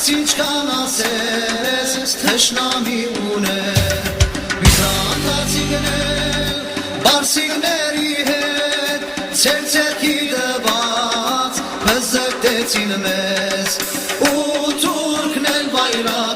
Ինչքան ասես թշնամի ուներ Վիզանտացի գնել բարսիկների հետ Ցերցերքի դված հզկտեցին մեզ Ու թուրքն էլ բայրակ